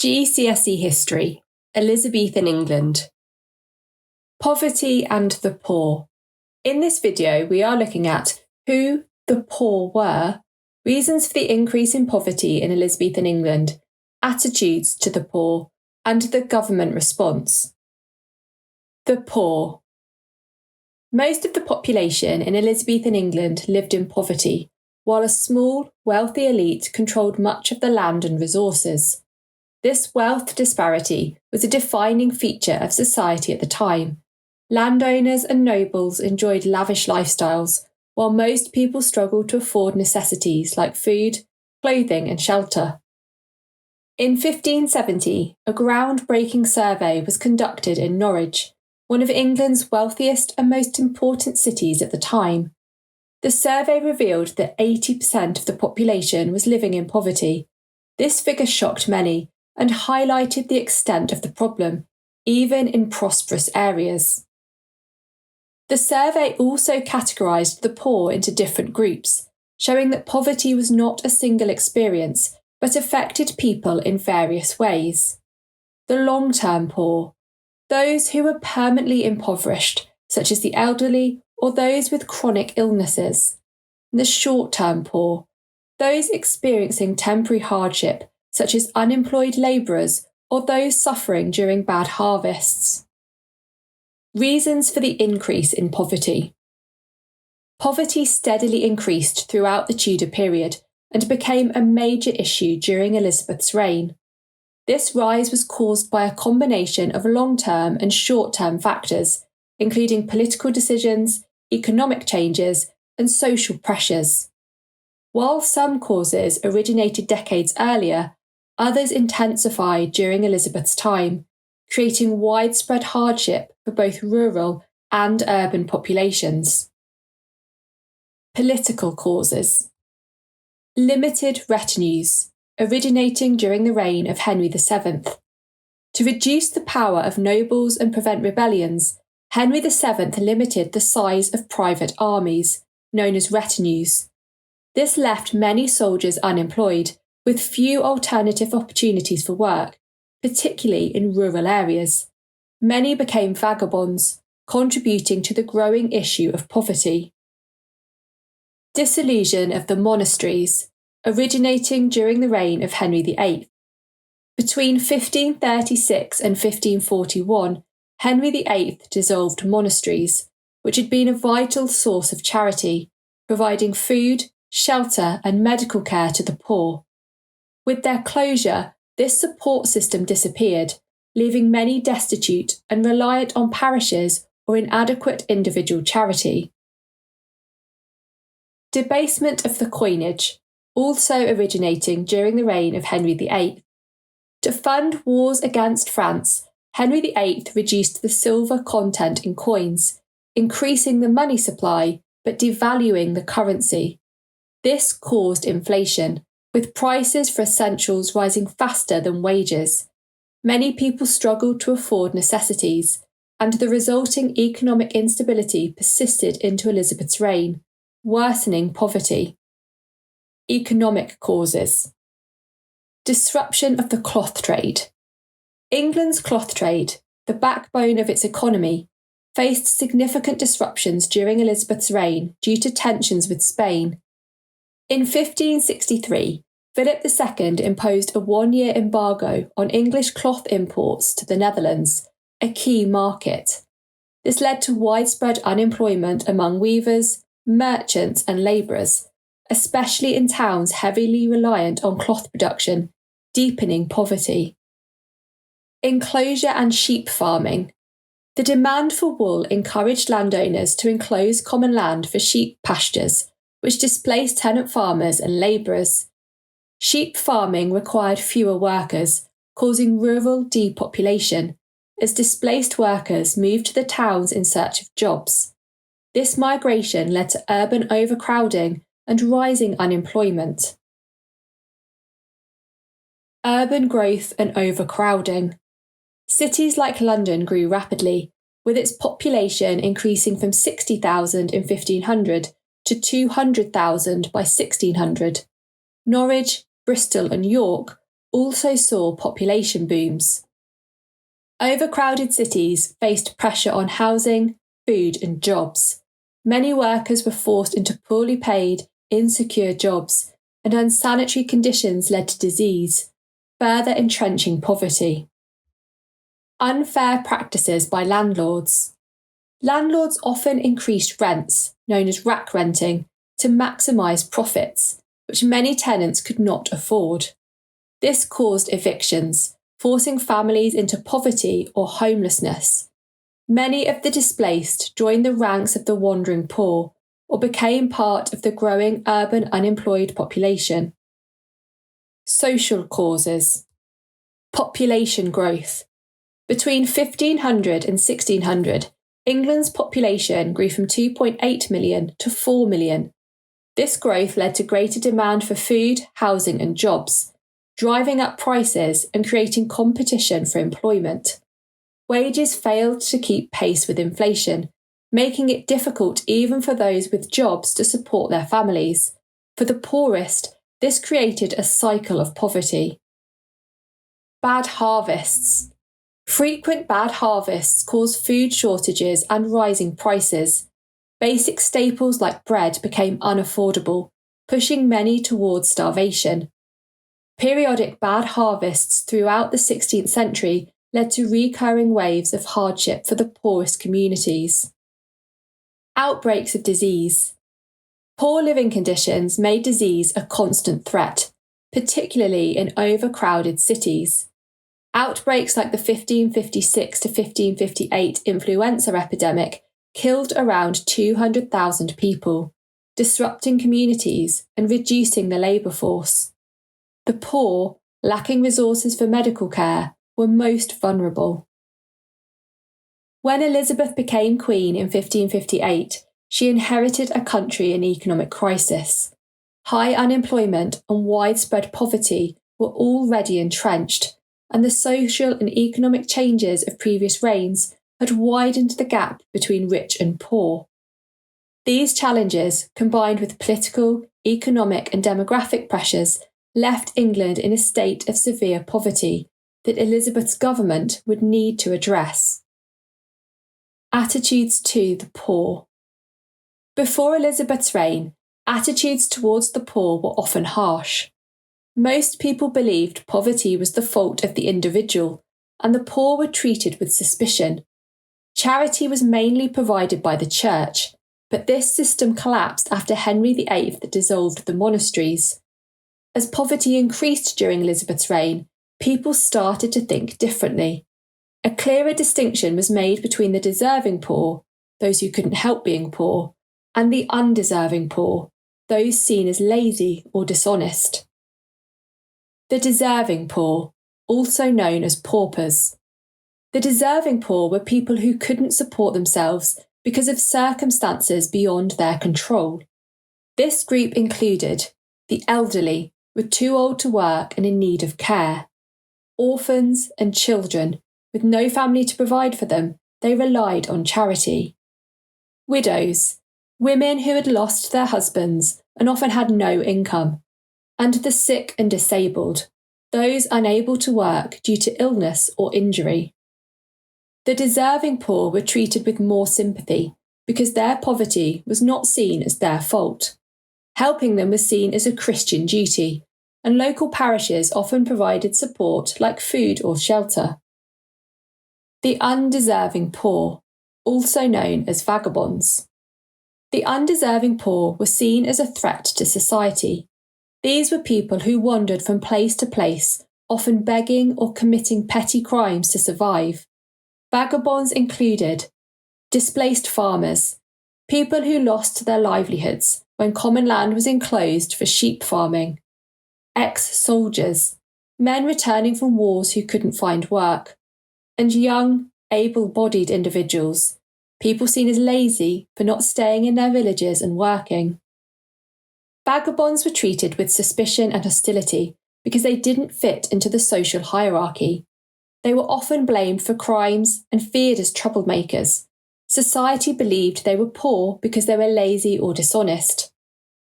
GCSE History, Elizabethan England. Poverty and the poor. In this video, we are looking at who the poor were, reasons for the increase in poverty in Elizabethan England, attitudes to the poor, and the government response. The poor. Most of the population in Elizabethan England lived in poverty, while a small, wealthy elite controlled much of the land and resources. This wealth disparity was a defining feature of society at the time. Landowners and nobles enjoyed lavish lifestyles, while most people struggled to afford necessities like food, clothing, and shelter. In 1570, a groundbreaking survey was conducted in Norwich, one of England's wealthiest and most important cities at the time. The survey revealed that 80% of the population was living in poverty. This figure shocked many and highlighted the extent of the problem, even in prosperous areas. The survey also categorised the poor into different groups, showing that poverty was not a single experience, but affected people in various ways. The long-term poor, those who were permanently impoverished, such as the elderly or those with chronic illnesses. The short-term poor, those experiencing temporary hardship, such as unemployed labourers or those suffering during bad harvests. Reasons for the increase in poverty. Poverty steadily increased throughout the Tudor period and became a major issue during Elizabeth's reign. This rise was caused by a combination of long-term and short-term factors, including political decisions, economic changes, and social pressures. While some causes originated decades earlier, others intensified during Elizabeth's time, creating widespread hardship for both rural and urban populations. Political causes. Limited retinues, originating during the reign of Henry VII. To reduce the power of nobles and prevent rebellions, Henry VII limited the size of private armies, known as retinues. This left many soldiers unemployed, with few alternative opportunities for work, particularly in rural areas. Many became vagabonds, contributing to the growing issue of poverty. Dissolution of the monasteries, originating during the reign of Henry VIII. Between 1536 and 1541, Henry VIII dissolved monasteries, which had been a vital source of charity, providing food, shelter, and medical care to the poor. With their closure, this support system disappeared, leaving many destitute and reliant on parishes or inadequate individual charity. Debasement of the coinage, also originating during the reign of Henry VIII. To fund wars against France, Henry VIII reduced the silver content in coins, increasing the money supply but devaluing the currency. This caused inflation, with prices for essentials rising faster than wages. Many people struggled to afford necessities, and the resulting economic instability persisted into Elizabeth's reign, worsening poverty. Economic causes. Disruption of the cloth trade. England's cloth trade, the backbone of its economy, faced significant disruptions during Elizabeth's reign due to tensions with Spain. In 1563, Philip II imposed a one-year embargo on English cloth imports to the Netherlands, a key market. This led to widespread unemployment among weavers, merchants, and labourers, especially in towns heavily reliant on cloth production, deepening poverty. Enclosure and sheep farming. The demand for wool encouraged landowners to enclose common land for sheep pastures, which displaced tenant farmers and labourers. Sheep farming required fewer workers, causing rural depopulation, as displaced workers moved to the towns in search of jobs. This migration led to urban overcrowding and rising unemployment. Urban growth and overcrowding. Cities like London grew rapidly, with its population increasing from 60,000 in 1500 to 200,000 by 1600. Norwich, Bristol and York also saw population booms. Overcrowded cities faced pressure on housing, food and jobs. Many workers were forced into poorly paid, insecure jobs, and unsanitary conditions led to disease, further entrenching poverty. Unfair practices by landlords. Landlords often increased rents, known as rack renting, to maximise profits, which many tenants could not afford. This caused evictions, forcing families into poverty or homelessness. Many of the displaced joined the ranks of the wandering poor or became part of the growing urban unemployed population. Social causes. Population growth. Between 1500 and 1600, England's population grew from 2.8 million to 4 million. This growth led to greater demand for food, housing and jobs, driving up prices and creating competition for employment. Wages failed to keep pace with inflation, making it difficult even for those with jobs to support their families. For the poorest, this created a cycle of poverty. Bad harvests. Frequent bad harvests caused food shortages and rising prices. Basic staples like bread became unaffordable, pushing many towards starvation. Periodic bad harvests throughout the 16th century led to recurring waves of hardship for the poorest communities. Outbreaks of disease. Poor living conditions made disease a constant threat, particularly in overcrowded cities. Outbreaks like the 1556 to 1558 influenza epidemic killed around 200,000 people, disrupting communities and reducing the labour force. The poor, lacking resources for medical care, were most vulnerable. When Elizabeth became queen in 1558, she inherited a country in economic crisis. High unemployment and widespread poverty were already entrenched, and the social and economic changes of previous reigns had widened the gap between rich and poor. These challenges, combined with political, economic and demographic pressures, left England in a state of severe poverty that Elizabeth's government would need to address. Attitudes to the poor. Before Elizabeth's reign, attitudes towards the poor were often harsh. Most people believed poverty was the fault of the individual, and the poor were treated with suspicion. Charity was mainly provided by the church, but this system collapsed after Henry VIII dissolved the monasteries. As poverty increased during Elizabeth's reign, people started to think differently. A clearer distinction was made between the deserving poor, those who couldn't help being poor, and the undeserving poor, those seen as lazy or dishonest. The deserving poor, also known as paupers. The deserving poor were people who couldn't support themselves because of circumstances beyond their control. This group included the elderly, were too old to work and in need of care, orphans and children, with no family to provide for them, they relied on charity. Widows, women who had lost their husbands and often had no income, and the sick and disabled, those unable to work due to illness or injury. The deserving poor were treated with more sympathy because their poverty was not seen as their fault. Helping them was seen as a Christian duty, and local parishes often provided support like food or shelter. The undeserving poor, also known as vagabonds. The undeserving poor were seen as a threat to society. These were people who wandered from place to place, often begging or committing petty crimes to survive. Vagabonds included displaced farmers, people who lost their livelihoods when common land was enclosed for sheep farming, ex-soldiers, men returning from wars who couldn't find work, and young, able-bodied individuals, people seen as lazy for not staying in their villages and working. Vagabonds were treated with suspicion and hostility because they didn't fit into the social hierarchy. They were often blamed for crimes and feared as troublemakers. Society believed they were poor because they were lazy or dishonest.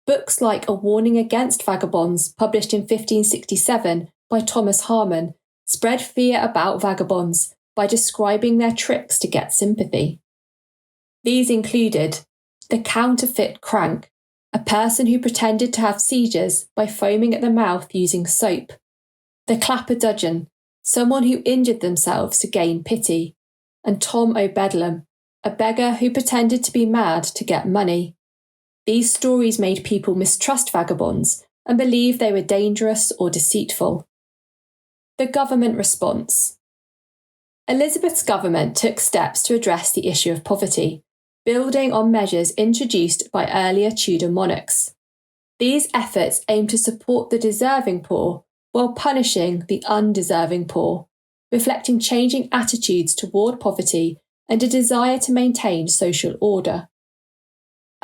Books like A Warning Against Vagabonds, published in 1567, by Thomas Harmon, spread fear about vagabonds by describing their tricks to get sympathy. These included the counterfeit crank, a person who pretended to have seizures by foaming at the mouth using soap; the clapper-dudgeon, someone who injured themselves to gain pity; and Tom O'Bedlam, a beggar who pretended to be mad to get money. These stories made people mistrust vagabonds and believe they were dangerous or deceitful. The government response. Elizabeth's government took steps to address the issue of poverty, building on measures introduced by earlier Tudor monarchs. These efforts aimed to support the deserving poor while punishing the undeserving poor, reflecting changing attitudes toward poverty and a desire to maintain social order.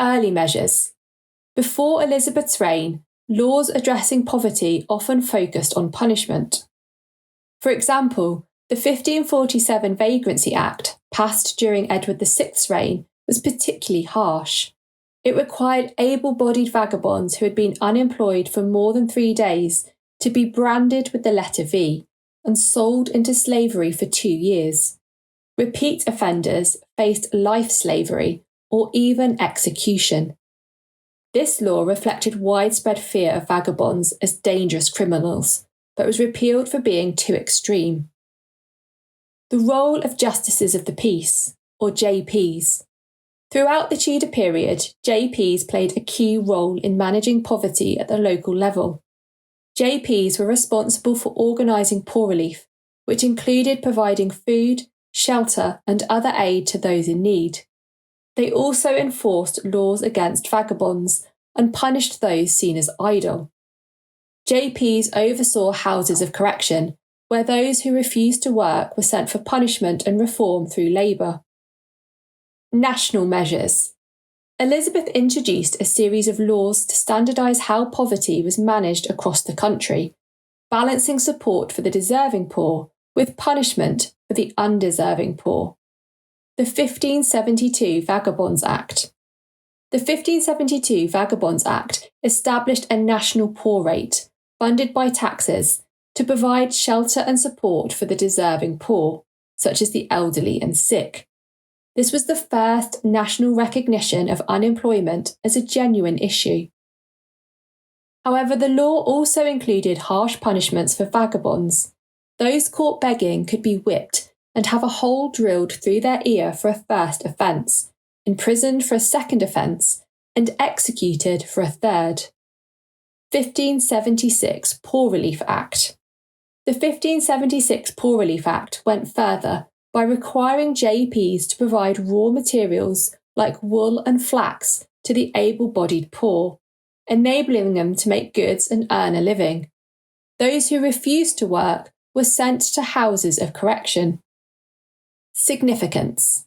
Early measures. Before Elizabeth's reign, laws addressing poverty often focused on punishment. For example, the 1547 Vagrancy Act, passed during Edward VI's reign, was particularly harsh. It required able-bodied vagabonds who had been unemployed for more than 3 days to be branded with the letter V and sold into slavery for 2 years. Repeat offenders faced life slavery or even execution. This law reflected widespread fear of vagabonds as dangerous criminals, but was repealed for being too extreme. The role of Justices of the Peace, or JPs. Throughout the Tudor period, JPs played a key role in managing poverty at the local level. JPs were responsible for organising poor relief, which included providing food, shelter, and other aid to those in need. They also enforced laws against vagabonds and punished those seen as idle. JPs oversaw houses of correction, where those who refused to work were sent for punishment and reform through labour. National measures. Elizabeth introduced a series of laws to standardise how poverty was managed across the country, balancing support for the deserving poor with punishment for the undeserving poor. The 1572 Vagabonds Act. The 1572 Vagabonds Act established a national poor rate, funded by taxes, to provide shelter and support for the deserving poor, such as the elderly and sick. This was the first national recognition of unemployment as a genuine issue. However, the law also included harsh punishments for vagabonds. Those caught begging could be whipped and have a hole drilled through their ear for a first offence, imprisoned for a second offence, and executed for a third. 1576 Poor Relief Act. The 1576 Poor Relief Act went further by requiring JPs to provide raw materials like wool and flax to the able-bodied poor, enabling them to make goods and earn a living. Those who refused to work were sent to houses of correction. Significance.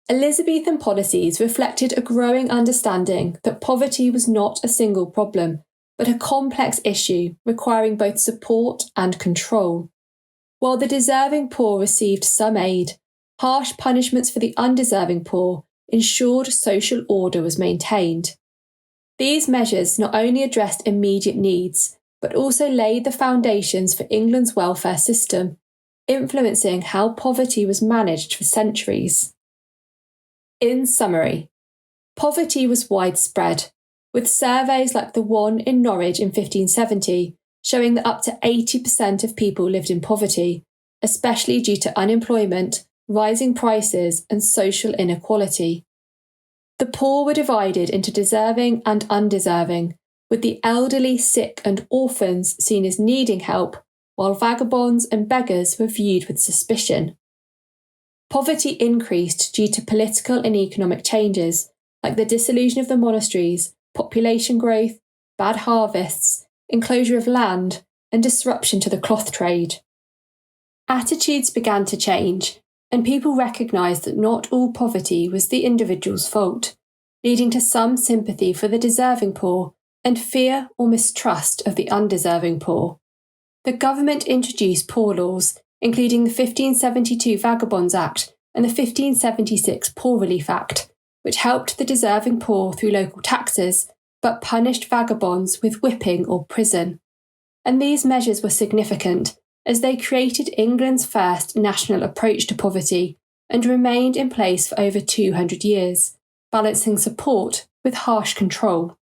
Elizabethan policies reflected a growing understanding that poverty was not a single problem, but a complex issue requiring both support and control. While the deserving poor received some aid, harsh punishments for the undeserving poor ensured social order was maintained. These measures not only addressed immediate needs, but also laid the foundations for England's welfare system, influencing how poverty was managed for centuries. In summary, poverty was widespread, with surveys like the one in Norwich in 1570 showing that up to 80% of people lived in poverty, especially due to unemployment, rising prices, and social inequality. The poor were divided into deserving and undeserving, with the elderly, sick, and orphans seen as needing help, while vagabonds and beggars were viewed with suspicion. Poverty increased due to political and economic changes, like the dissolution of the monasteries, population growth, bad harvests, enclosure of land, and disruption to the cloth trade. Attitudes began to change, and people recognised that not all poverty was the individual's fault, leading to some sympathy for the deserving poor and fear or mistrust of the undeserving poor. The government introduced poor laws, including the 1572 Vagabonds Act and the 1576 Poor Relief Act, which helped the deserving poor through local taxes, but punished vagabonds with whipping or prison. and these measures were significant as they created England's first national approach to poverty and remained in place for over 200 years, balancing support with harsh control.